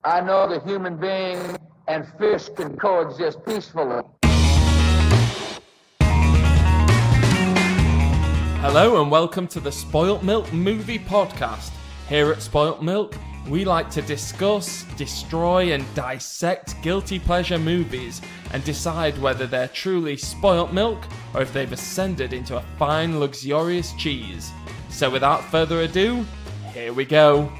I know that human being and fish can coexist peacefully. Hello and welcome to the Spoilt Milk Movie Podcast. Here at Spoilt Milk, we like to discuss, destroy and dissect guilty pleasure movies and decide whether they're truly spoilt milk or if they've ascended into a fine, luxurious cheese. So without further ado, here we go.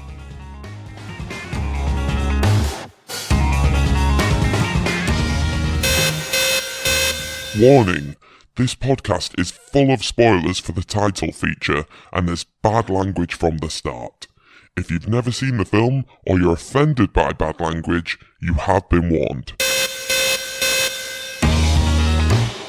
Warning, this podcast is full of spoilers for the title feature and there's bad language from the start. If you've never seen the film or you're offended by bad language, you have been warned.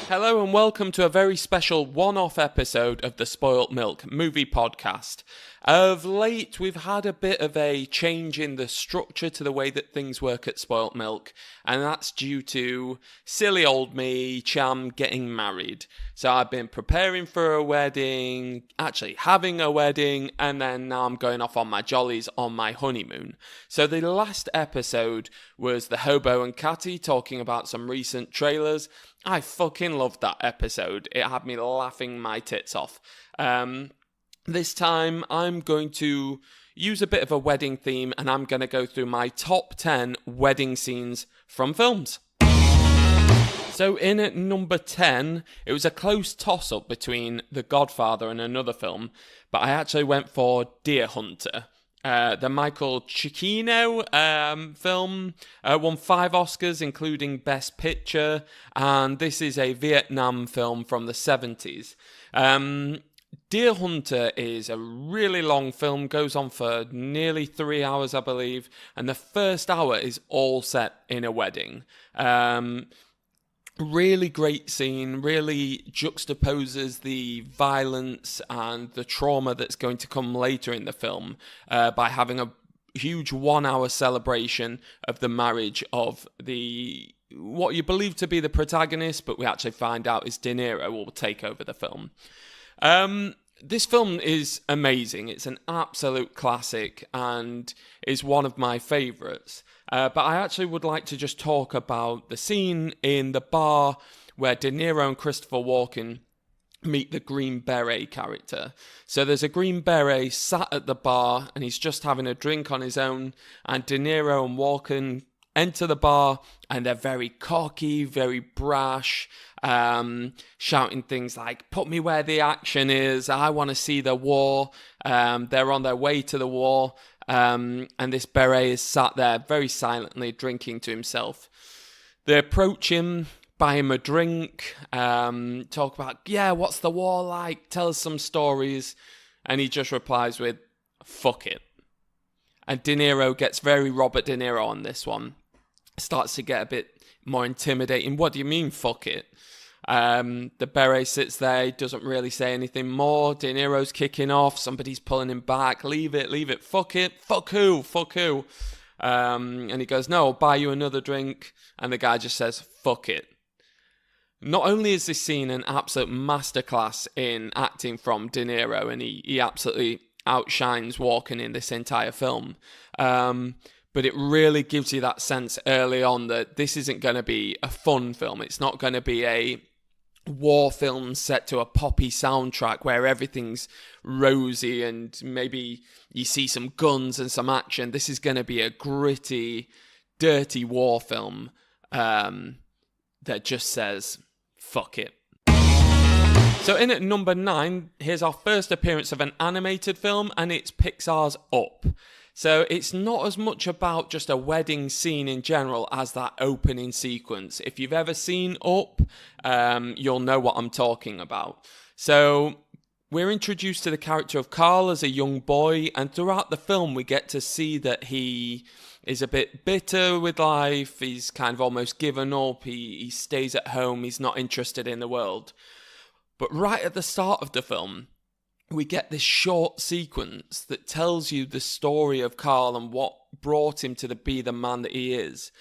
Hello and welcome to a very special one-off episode of the Spoilt Milk Movie Podcast. Of late, we've had a bit of a change in the structure to the way that things work at Spoilt Milk, and that's due to silly old me, Cham, getting married. So I've been preparing for a wedding, actually having a wedding, and then now I'm going off on my jollies on my honeymoon. So the last episode was the Hobo and Catty talking about some recent trailers. I fucking loved that episode. It had me laughing my tits off. This time, I'm going to use a bit of a wedding theme and I'm going to go through my top 10 wedding scenes from films. So in at number 10, it was a close toss-up between The Godfather and another film, but I actually went for Deer Hunter. The Michael Cicchino film won 5 Oscars, including Best Picture, and this is a Vietnam film from the 70s. Deer Hunter is a really long film, goes on for nearly 3 hours, I believe, and the first hour is all set in a wedding. Really great scene, really juxtaposes the violence and the trauma that's going to come later in the film by having a huge 1 hour celebration of the marriage of what you believe to be the protagonist, but we actually find out is De Niro will take over the film. This film is amazing. It's an absolute classic and is one of my favourites. But I actually would like to just talk about the scene in the bar where De Niro and Christopher Walken meet the Green Beret character. So there's a Green Beret sat at the bar and he's just having a drink on his own, and De Niro and Walken enter the bar and they're very cocky, very brash, shouting things like, "Put me where the action is, I want to see the war." They're on their way to the war, and this beret is sat there very silently drinking to himself. They approach him, buy him a drink, talk about, "Yeah, what's the war like? Tell us some stories." And he just replies with, "Fuck it." And De Niro gets very Robert De Niro on this one. Starts to get a bit more intimidating. "What do you mean, fuck it?" The beret sits there, he doesn't really say anything more. De Niro's kicking off, somebody's pulling him back. Leave it, fuck it, fuck who? And he goes, "No, I'll buy you another drink." And the guy just says, "Fuck it." Not only is this scene an absolute masterclass in acting from De Niro, and he absolutely outshines Walken in this entire film, but it really gives you that sense early on that this isn't going to be a fun film. It's not going to be a war film set to a poppy soundtrack where everything's rosy and maybe you see some guns and some action. This is going to be a gritty, dirty war film that just says, fuck it. So in at number 9, here's our first appearance of an animated film, and it's Pixar's Up. So it's not as much about just a wedding scene in general as that opening sequence. If you've ever seen Up, you'll know what I'm talking about. So we're introduced to the character of Carl as a young boy, and throughout the film we get to see that he is a bit bitter with life. He's kind of almost given up. He stays at home. He's not interested in the world. But right at the start of the film, we get this short sequence that tells you the story of Carl and what brought him to be the man that he is.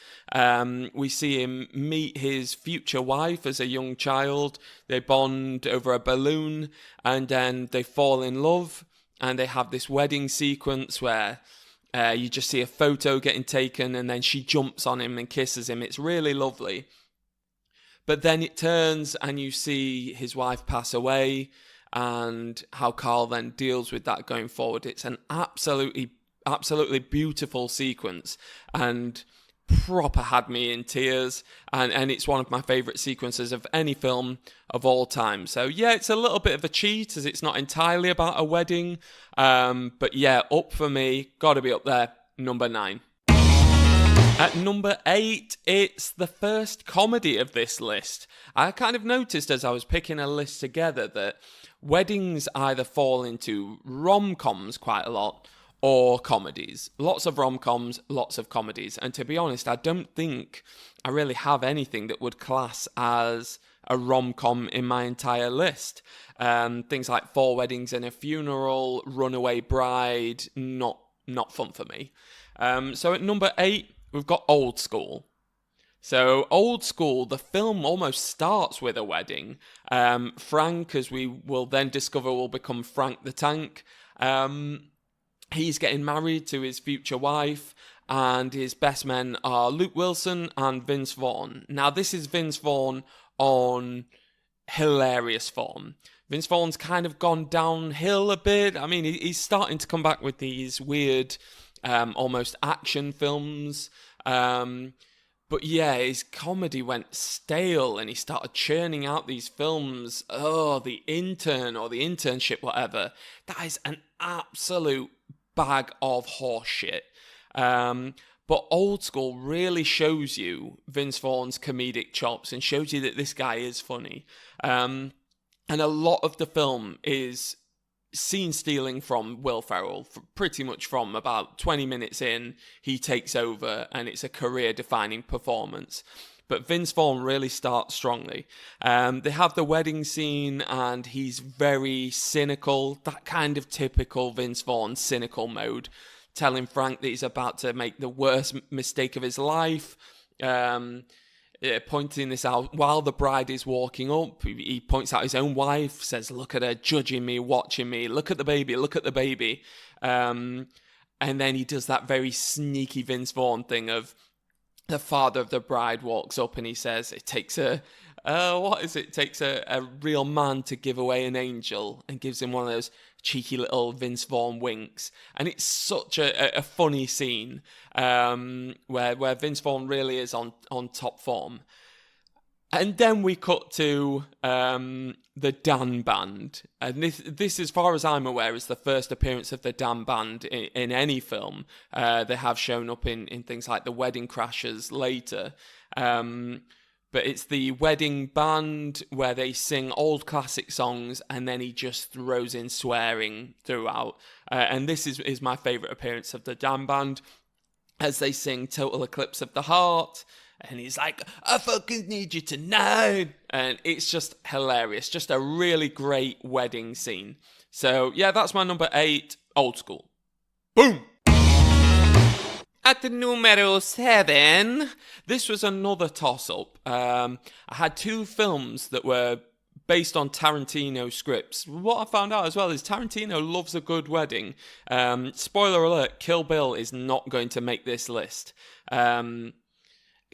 We see him meet his future wife as a young child. They bond over a balloon, and then they fall in love, and they have this wedding sequence where You just see a photo getting taken, and then she jumps on him and kisses him. It's really lovely. But then it turns and you see his wife pass away, and how Carl then deals with that going forward. It's an absolutely beautiful sequence, and proper had me in tears, and it's one of my favourite sequences of any film of all time. So yeah, it's a little bit of a cheat, as it's not entirely about a wedding, but yeah, up for me, gotta be up there, number 9. At number 8, it's the first comedy of this list. I kind of noticed as I was picking a list together that weddings either fall into rom-coms quite a lot, or comedies. Lots of rom-coms, lots of comedies. And to be honest, I don't think I really have anything that would class as a rom-com in my entire list. Things like Four Weddings and a Funeral, Runaway Bride, not fun for me. So at number 8, we've got Old School. So Old School, the film almost starts with a wedding. Frank, as we will then discover, will become Frank the Tank. He's getting married to his future wife, and his best men are Luke Wilson and Vince Vaughn. Now, this is Vince Vaughn on hilarious form. Vince Vaughn's kind of gone downhill a bit. I mean, he's starting to come back with these weird, almost action films. But yeah, his comedy went stale, and he started churning out these films. Oh, The Intern or The Internship, whatever. That is an absolute bag of horse shit. But Old School really shows you Vince Vaughn's comedic chops and shows you that this guy is funny. And a lot of the film is scene stealing from Will Ferrell. Pretty much from about 20 minutes in, he takes over, and it's a career-defining performance. But Vince Vaughn really starts strongly. They have the wedding scene, and he's very cynical, that kind of typical Vince Vaughn cynical mode, telling Frank that he's about to make the worst mistake of his life, pointing this out while the bride is walking up. He points out his own wife, says, "Look at her judging me, watching me, look at the baby, look at the baby." And then he does that very sneaky Vince Vaughn thing of, the father of the bride walks up and he says, it takes a real man to give away an angel, and gives him one of those cheeky little Vince Vaughn winks. And it's such a funny scene where Vince Vaughn really is on top form. And then we cut to the Dan Band. And this, as far as I'm aware, is the first appearance of the Dan Band in any film. They have shown up in things like The Wedding Crashers later. But it's the wedding band where they sing old classic songs, and then he just throws in swearing throughout. And this is my favourite appearance of the Dan Band, as they sing Total Eclipse of the Heart. And he's like, "I fucking need you tonight." And it's just hilarious. Just a really great wedding scene. So, yeah, that's my number 8, Old School. Boom! At the numero 7, this was another toss-up. I had 2 films that were based on Tarantino scripts. What I found out as well is Tarantino loves a good wedding. Spoiler alert, Kill Bill is not going to make this list.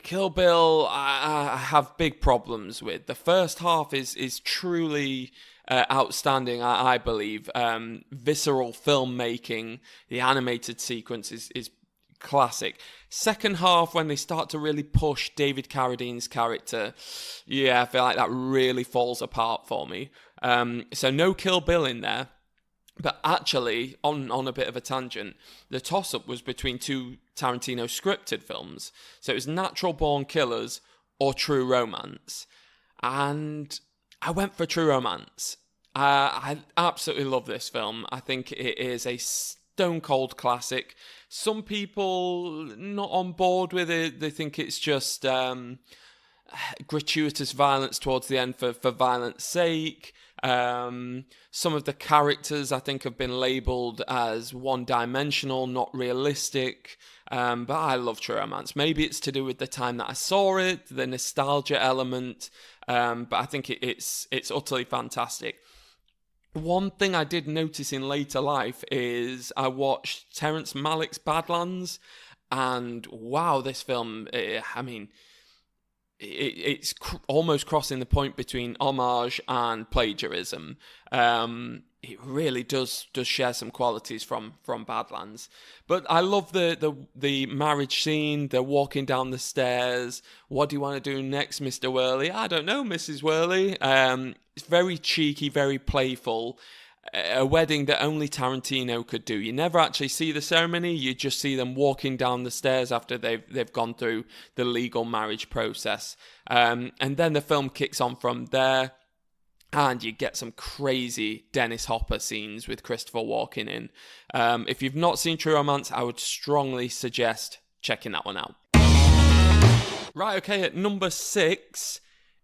Kill Bill, I have big problems with. The first half is truly outstanding, I believe. Visceral filmmaking, the animated sequence is classic. Second half, when they start to really push David Carradine's character, yeah, I feel like that really falls apart for me. So no Kill Bill in there. But actually, on a bit of a tangent, the toss-up was between 2 Tarantino scripted films. So it was Natural Born Killers or True Romance. And I went for True Romance. I absolutely love this film. I think it is a stone-cold classic. Some people not on board with it. They think it's just gratuitous violence towards the end for violence sake. Some of the characters, I think, have been labelled as one-dimensional, not realistic. But I love True Romance. Maybe it's to do with the time that I saw it, the nostalgia element. But I think it's utterly fantastic. One thing I did notice in later life is I watched Terrence Malick's Badlands, and wow, this film, it's almost crossing the point between homage and plagiarism. It really does share some qualities from Badlands. But I love the marriage scene. They're walking down the stairs. What do you want to do next, Mr. Worley? I don't know, Mrs. Worley. It's very cheeky, very playful. A wedding that only Tarantino could do. You never actually see the ceremony. You just see them walking down the stairs after they've gone through the legal marriage process. And then the film kicks on from there. And you get some crazy Dennis Hopper scenes with Christopher Walken in. If you've not seen True Romance, I would strongly suggest checking that one out. Right, okay, at number 6,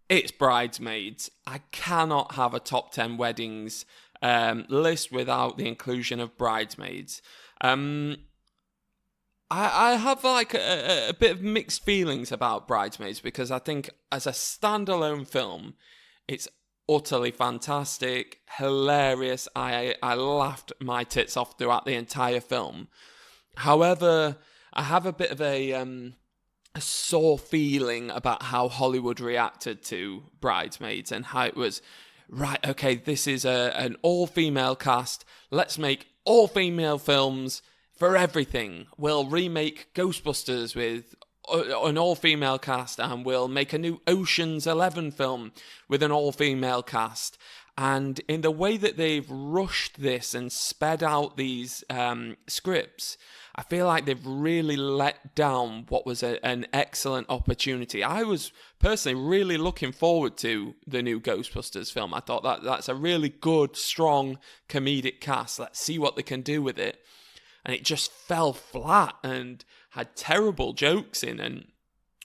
it's Bridesmaids. I cannot have a top 10 weddings list without the inclusion of Bridesmaids. I have like a bit of mixed feelings about Bridesmaids because I think as a standalone film, it's utterly fantastic, hilarious. I laughed my tits off throughout the entire film. However, I have a bit of a sore feeling about how Hollywood reacted to Bridesmaids and how it was, right, okay, this is an all-female cast. Let's make all-female films for everything. We'll remake Ghostbusters with an all-female cast, and we'll make a new Ocean's 11 film with an all-female cast. And in the way that they've rushed this and sped out these scripts, I feel like they've really let down what was an excellent opportunity. I was personally really looking forward to the new Ghostbusters film. I thought that's a really good, strong comedic cast. Let's see what they can do with it. And it just fell flat and had terrible jokes in and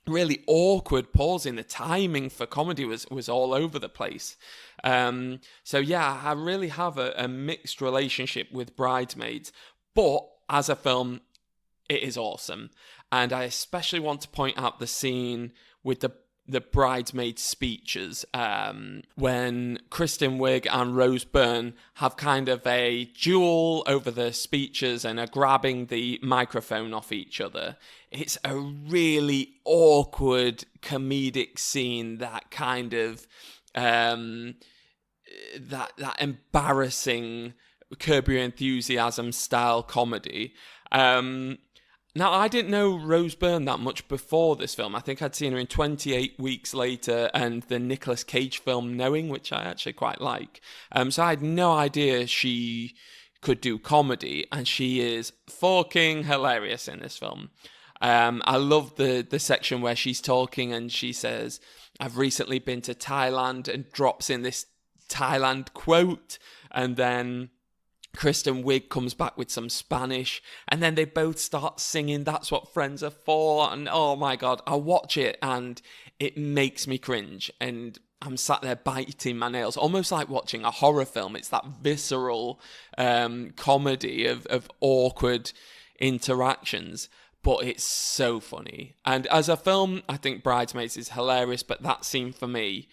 really awkward pausing. The timing for comedy was all over the place. So yeah, I really have a mixed relationship with Bridesmaids, but as a film, it is awesome. And I especially want to point out the scene with the bridesmaid speeches when Kristen Wiig and Rose Byrne have kind of a duel over the speeches and are grabbing the microphone off each other. It's a really awkward comedic scene, that kind of that embarrassing Curb Your Enthusiasm style comedy. Now, I didn't know Rose Byrne that much before this film. I think I'd seen her in 28 Weeks Later and the Nicolas Cage film Knowing, which I actually quite like. So I had no idea she could do comedy, and she is fucking hilarious in this film. I love the section where she's talking and she says, "I've recently been to Thailand," and drops in this Thailand quote, and then Kristen Wiig comes back with some Spanish, and then they both start singing "That's What Friends Are For," and oh my god, I watch it and it makes me cringe, and I'm sat there biting my nails, almost like watching a horror film. It's that visceral comedy of awkward interactions, but it's so funny. And as a film, I think Bridesmaids is hilarious, but that scene for me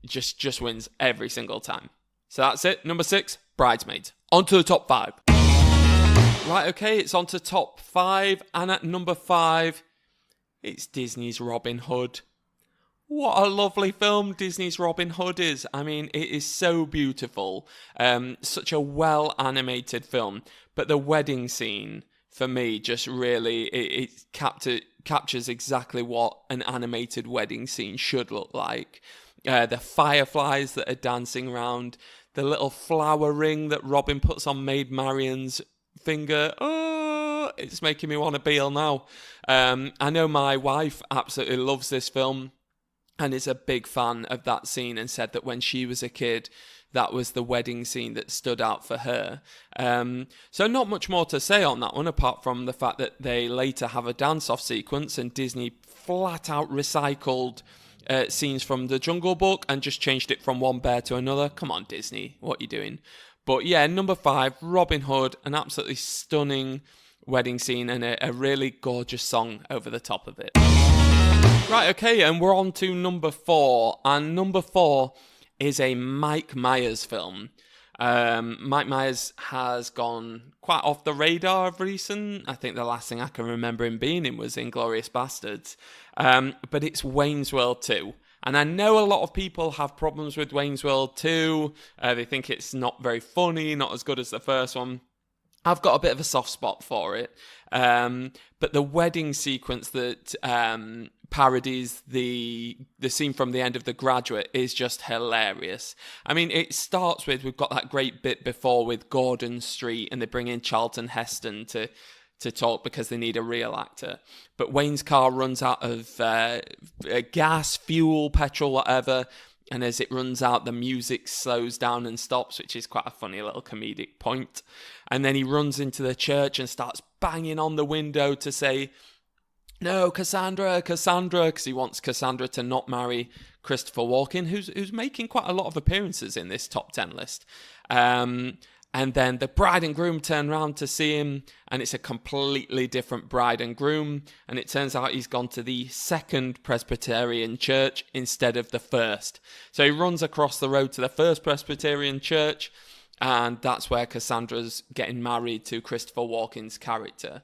just wins every single time. So that's it. Number 6, Bridesmaids. On to the top 5. Right, okay, it's on to top 5. And at number 5, it's Disney's Robin Hood. What a lovely film Disney's Robin Hood is. I mean, it is so beautiful. Such a well-animated film. But the wedding scene, for me, just really, it captures exactly what an animated wedding scene should look like. The fireflies that are dancing around, the little flower ring that Robin puts on Maid Marian's finger. Oh, it's making me want to bail now. I know my wife absolutely loves this film and is a big fan of that scene, and said that when she was a kid, that was the wedding scene that stood out for her. So not much more to say on that one, apart from the fact that they later have a dance-off sequence, and Disney flat out recycled scenes from the Jungle Book and just changed it from one bear to another. Come on, Disney, what are you doing? But yeah, number 5, Robin Hood, an absolutely stunning wedding scene and a really gorgeous song over the top of it. Right, okay, and we're on to number 4, and number 4 is a Mike Myers film. Mike Myers has gone quite off the radar of recent. I think the last thing I can remember him being in was Inglourious Bastards. But it's Wayne's World 2. And I know a lot of people have problems with Wayne's World 2. They think it's not very funny, not as good as the first one. I've got a bit of a soft spot for it. But the wedding sequence that parodies the scene from the end of The Graduate is just hilarious. I mean, it starts with, we've got that great bit before with Gordon Street, and they bring in Charlton Heston to talk because they need a real actor. But Wayne's car runs out of gas, fuel, petrol, whatever. And as it runs out, the music slows down and stops, which is quite a funny little comedic point. And then he runs into the church and starts banging on the window to say, "No, Cassandra, Cassandra," because he wants Cassandra to not marry Christopher Walken, who's making quite a lot of appearances in this top 10 list. And then the bride and groom turn around to see him, and it's a completely different bride and groom. And it turns out he's gone to the Second Presbyterian Church instead of the first. So he runs across the road to the First Presbyterian Church, and that's where Cassandra's getting married to Christopher Walken's character.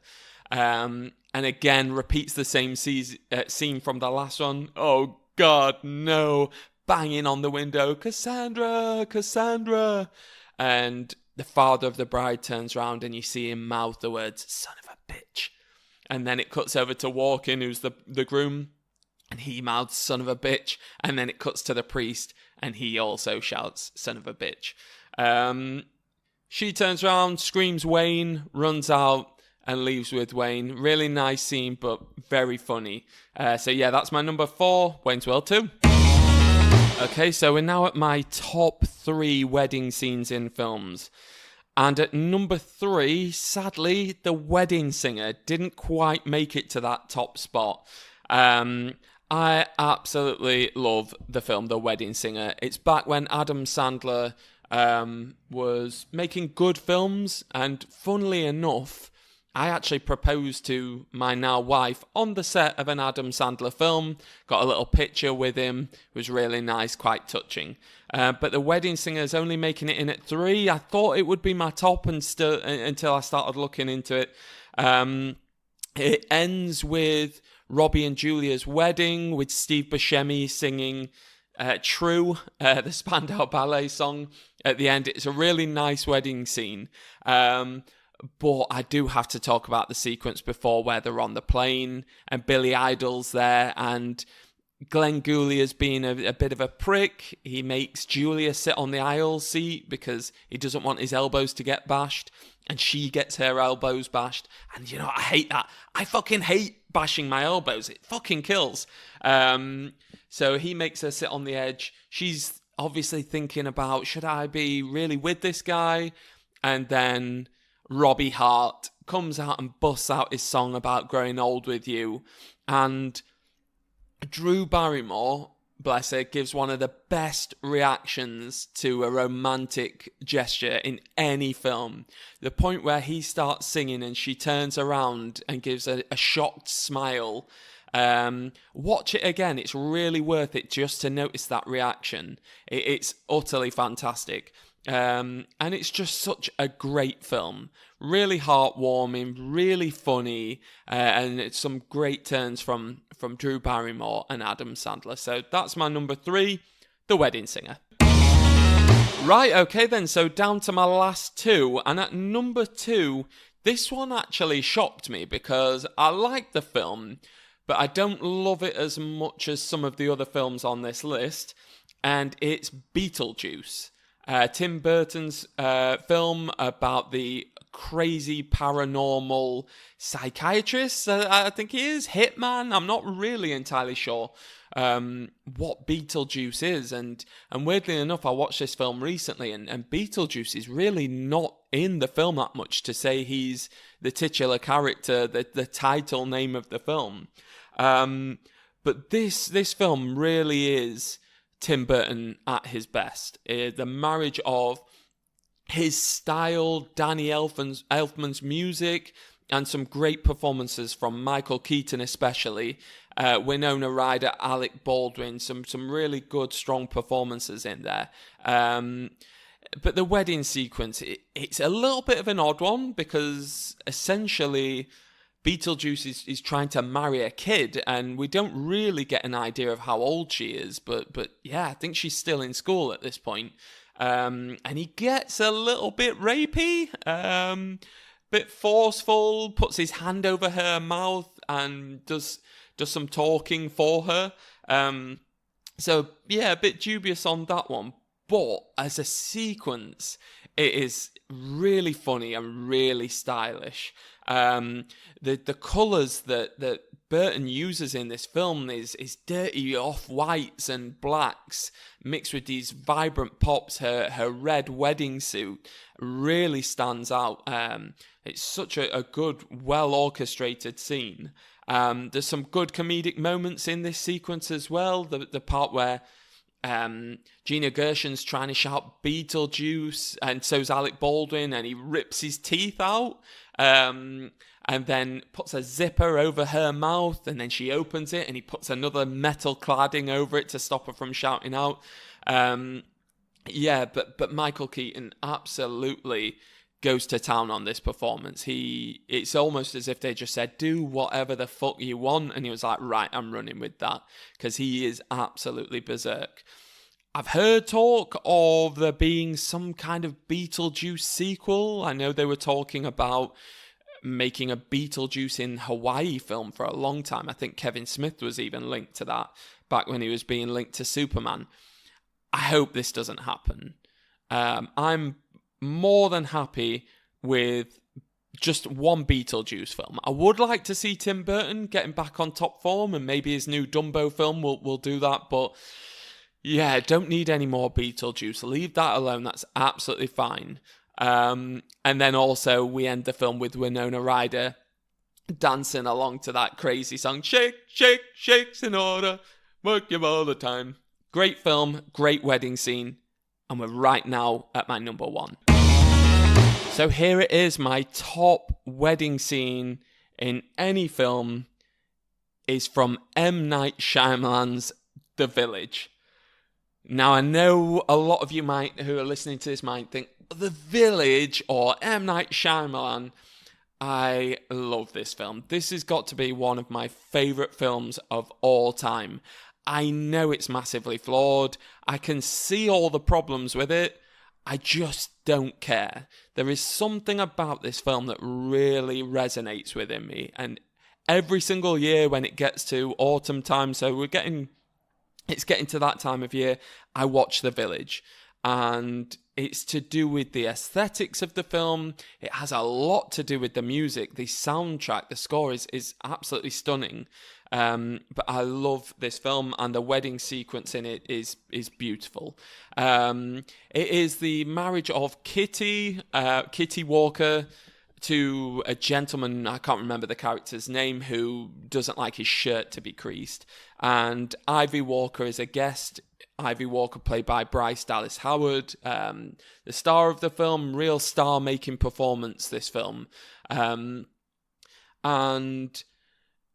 And again, repeats the same scene from the last one. Oh, God, no. Banging on the window, "Cassandra, Cassandra." And the father of the bride turns around and you see him mouth the words, "Son of a bitch." And then it cuts over to Walken, who's the groom, and he mouths, "Son of a bitch." And then it cuts to the priest and he also shouts, "Son of a bitch." She turns around, screams Wayne, runs out and leaves with Wayne. Really nice scene, but very funny. So yeah, that's my number 4, Wayne's World 2. Okay, so we're now at my top 3 wedding scenes in films. And at number 3, sadly, The Wedding Singer didn't quite make it to that top spot. I absolutely love the film The Wedding Singer. It's back when Adam Sandler was making good films, and funnily enough, I actually proposed to my now wife on the set of an Adam Sandler film. Got a little picture with him. It was really nice, quite touching. But The Wedding Singer is only making it in at 3. I thought it would be my top until I started looking into it. It ends with Robbie and Julia's wedding, with Steve Buscemi singing True, the Spandau Ballet song at the end. It's a really nice wedding scene. But I do have to talk about the sequence before where they're on the plane and Billy Idol's there, and Glenn Goulier's being a bit of a prick. He makes Julia sit on the aisle seat because he doesn't want his elbows to get bashed, and she gets her elbows bashed. And you know, I hate that. I fucking hate bashing my elbows. It fucking kills. So he makes her sit on the edge. She's obviously thinking about, should I be really with this guy? And then Robbie Hart comes out and busts out his song about growing old with you. And Drew Barrymore, bless her, gives one of the best reactions to a romantic gesture in any film. The point where he starts singing and she turns around and gives a shocked smile. Watch it again. It's really worth it just to notice that reaction. It's utterly fantastic. And it's just such a great film. Really heartwarming, really funny, and it's some great turns from Drew Barrymore and Adam Sandler. So that's my number 3, The Wedding Singer. Right, okay then, so down to my last 2, and at number 2, this one actually shocked me because I like the film, but I don't love it as much as some of the other films on this list, and it's Beetlejuice. Tim Burton's film about the crazy paranormal psychiatrist, I think he is, hitman. I'm not really entirely sure what Beetlejuice is. And weirdly enough, I watched this film recently, and Beetlejuice is really not in the film that much to say he's the titular character, the title name of the film. But this film really is Tim Burton at his best. The marriage of his style, Danny Elfman's music, and some great performances from Michael Keaton especially, Winona Ryder, Alec Baldwin, some really good, strong performances in there. But the wedding sequence, it's a little bit of an odd one because essentially Beetlejuice is trying to marry a kid, and we don't really get an idea of how old she is. But yeah, I think she's still in school at this point. And he gets a little bit rapey, bit forceful, puts his hand over her mouth and does some talking for her. So yeah, a bit dubious on that one. But as a sequence, it is really funny and really stylish. The colours that Burton uses in this film is dirty off-whites and blacks mixed with these vibrant pops. Her red wedding suit really stands out. It's such a good, well-orchestrated scene. There's some good comedic moments in this sequence as well. The part where Gina Gershon's trying to shout Beetlejuice, and so's Alec Baldwin, and he rips his teeth out, and then puts a zipper over her mouth, and then she opens it, and he puts another metal cladding over it to stop her from shouting out. Yeah, but Michael Keaton absolutely goes to town on this performance. It's almost as if they just said, do whatever the fuck you want, and he was like, right, I'm running with that, because he is absolutely berserk. I've heard talk of there being some kind of Beetlejuice sequel. I know they were talking about making a Beetlejuice in Hawaii film for a long time. I think Kevin Smith was even linked to that back when he was being linked to Superman. I hope this doesn't happen. I'm more than happy with just one Beetlejuice film. I would like to see Tim Burton getting back on top form, and maybe his new Dumbo film will do that, but yeah, don't need any more Beetlejuice. Leave that alone. That's absolutely fine. And then also we end the film with Winona Ryder dancing along to that crazy song, Shake, Shake, Shake's in order, work you all the time. Great film, great wedding scene, and we're right now at my number one. So here it is, my top wedding scene in any film is from M. Night Shyamalan's The Village. Now, I know a lot of you who are listening to this might think, The Village or M. Night Shyamalan. I love this film. This has got to be one of my favourite films of all time. I know it's massively flawed. I can see all the problems with it. I just don't care. There is something about this film that really resonates within me. And every single year when it gets to autumn time, so it's getting to that time of year, I watch The Village. And it's to do with the aesthetics of the film. It has a lot to do with the music. The soundtrack, the score is absolutely stunning. But I love this film, and the wedding sequence in it is beautiful. It is the marriage of Kitty Walker to a gentleman, I can't remember the character's name, who doesn't like his shirt to be creased. And Ivy Walker is a guest. Ivy Walker, played by Bryce Dallas Howard, the star of the film, real star-making performance, this film. And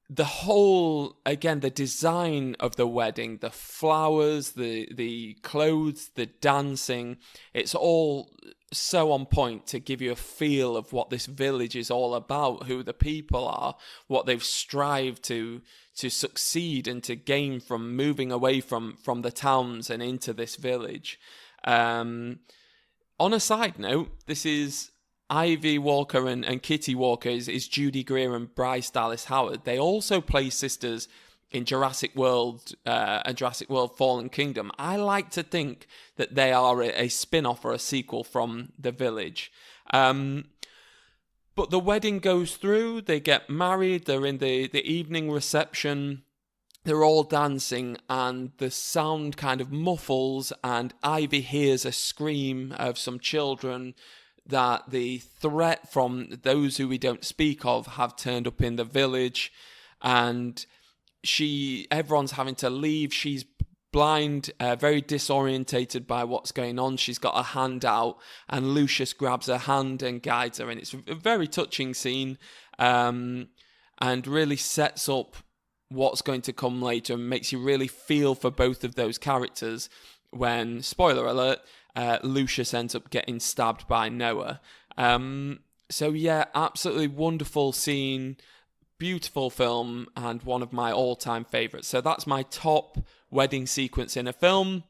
the whole, again, the design of the wedding, the flowers, the clothes, the dancing, it's all so on point to give you a feel of what this village is all about, who the people are, what they've strived to succeed and to gain from moving away from the towns and into this village. On a side note, this is Ivy Walker and Kitty Walker is Judy Greer and Bryce Dallas Howard. They also play sisters in Jurassic World and Jurassic World Fallen Kingdom. I like to think that they are a spin-off or a sequel from The Village. But the wedding goes through, they get married, they're in the evening reception, they're all dancing, and the sound kind of muffles, and Ivy hears a scream of some children that the threat from those who we don't speak of have turned up in the village, and everyone's having to leave. She's blind, very disorientated by what's going on. She's got her hand out, and Lucius grabs her hand and guides her, and it's a very touching scene, and really sets up what's going to come later and makes you really feel for both of those characters, when, spoiler alert, Lucius ends up getting stabbed by Noah. So yeah, absolutely wonderful scene, beautiful film, and one of my all-time favourites. So that's my top wedding sequence in a film.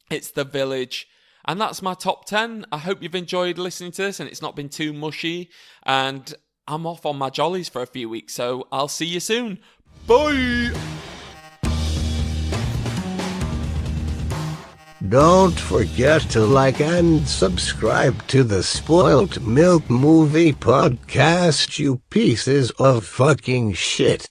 It's The Village. And that's my top 10. I hope you've enjoyed listening to this and it's not been too mushy. And I'm off on my jollies for a few weeks, so I'll see you soon. Bye! Don't forget to like and subscribe to the Spoilt Milk Movie Podcast, you pieces of fucking shit.